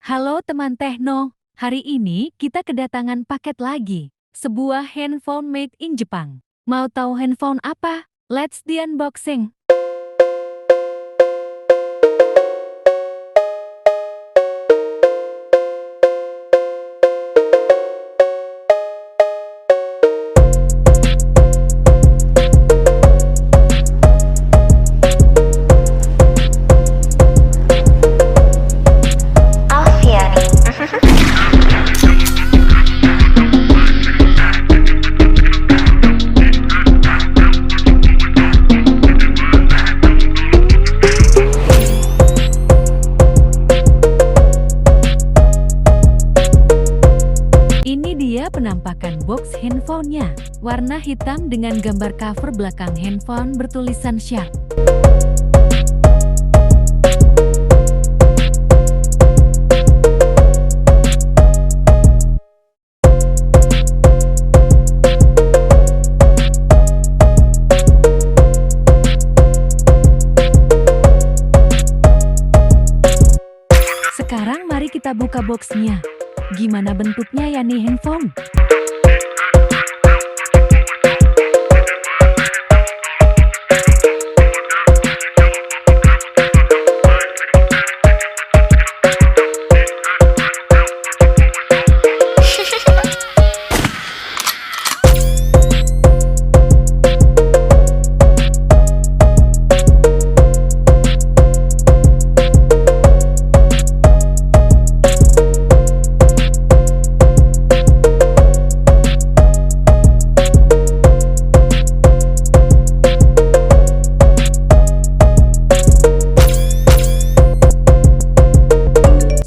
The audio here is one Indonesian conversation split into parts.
Halo teman Tekno, hari ini kita kedatangan paket lagi. Sebuah handphone made in Jepang. Mau tahu handphone apa? Let's di unboxing. Penampakan box handphonenya, warna hitam dengan gambar cover belakang handphone bertulisan Sharp. Sekarang mari kita buka boxnya. Gimana bentuknya ya nih handphone?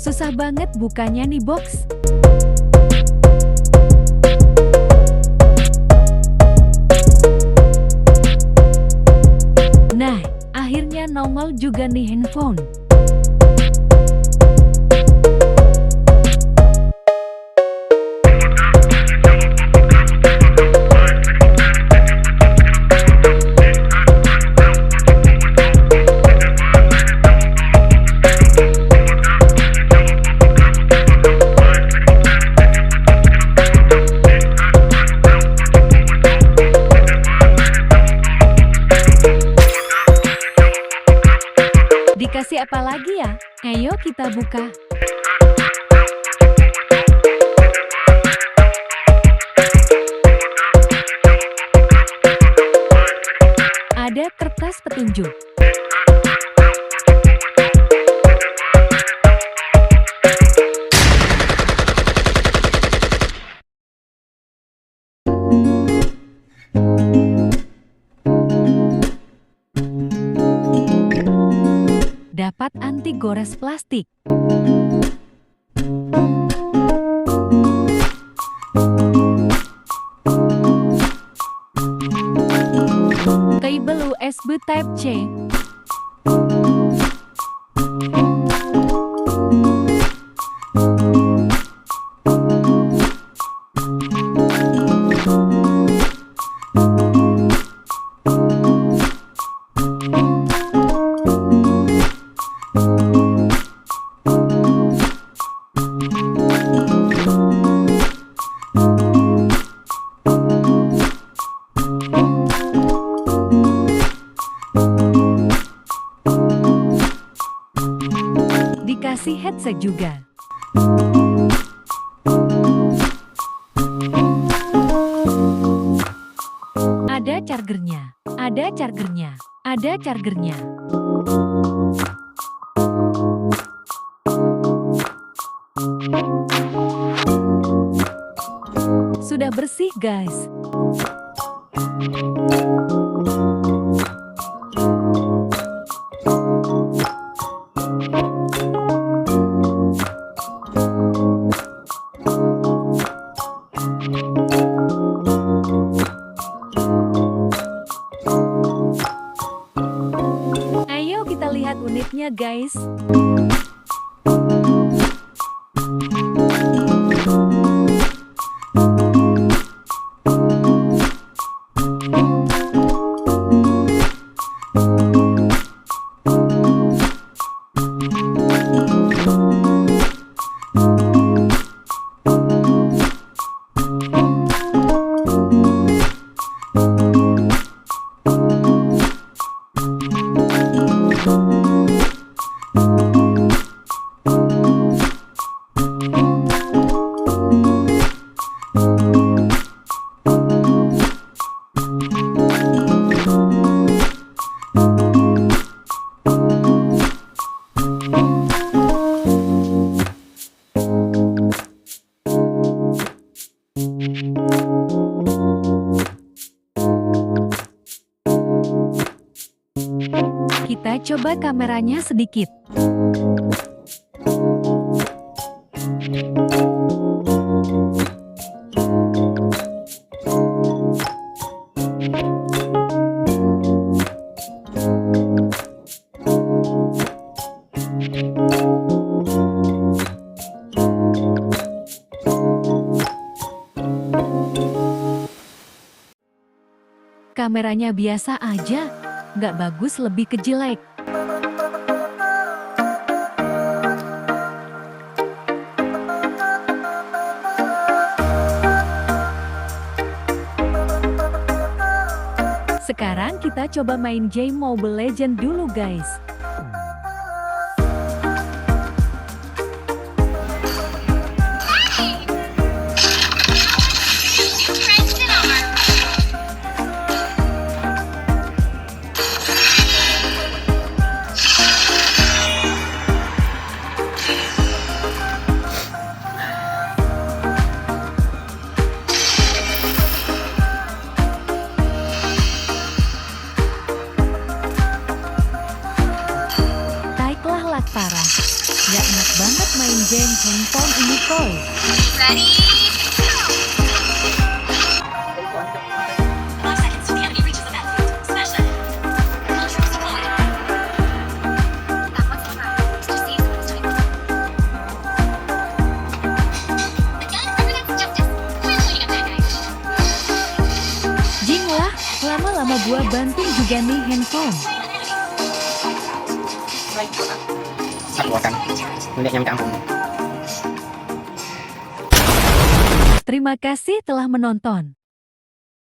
Susah banget bukanya nih box. Nah, akhirnya nongol juga nih handphone. Dikasih apa lagi ya? Ayo kita buka. Ada kertas petunjuk. Dapat anti gores plastik. Kabel USB Type C. Dikasih headset juga. Ada chargernya, ada chargernya, ada chargernya. Sudah bersih, guys. Ayo kita lihat unitnya, guys. Coba kameranya sedikit. Kameranya biasa aja, nggak bagus, lebih ke jelek. Sekarang kita coba main game Mobile Legends dulu guys. Parah, gak enak banget main game handphone ini coy. Ready? Jing lah, lama-lama gua banting juga nih handphone. Aku akan melihatnya minta ampun. Terima kasih telah menonton.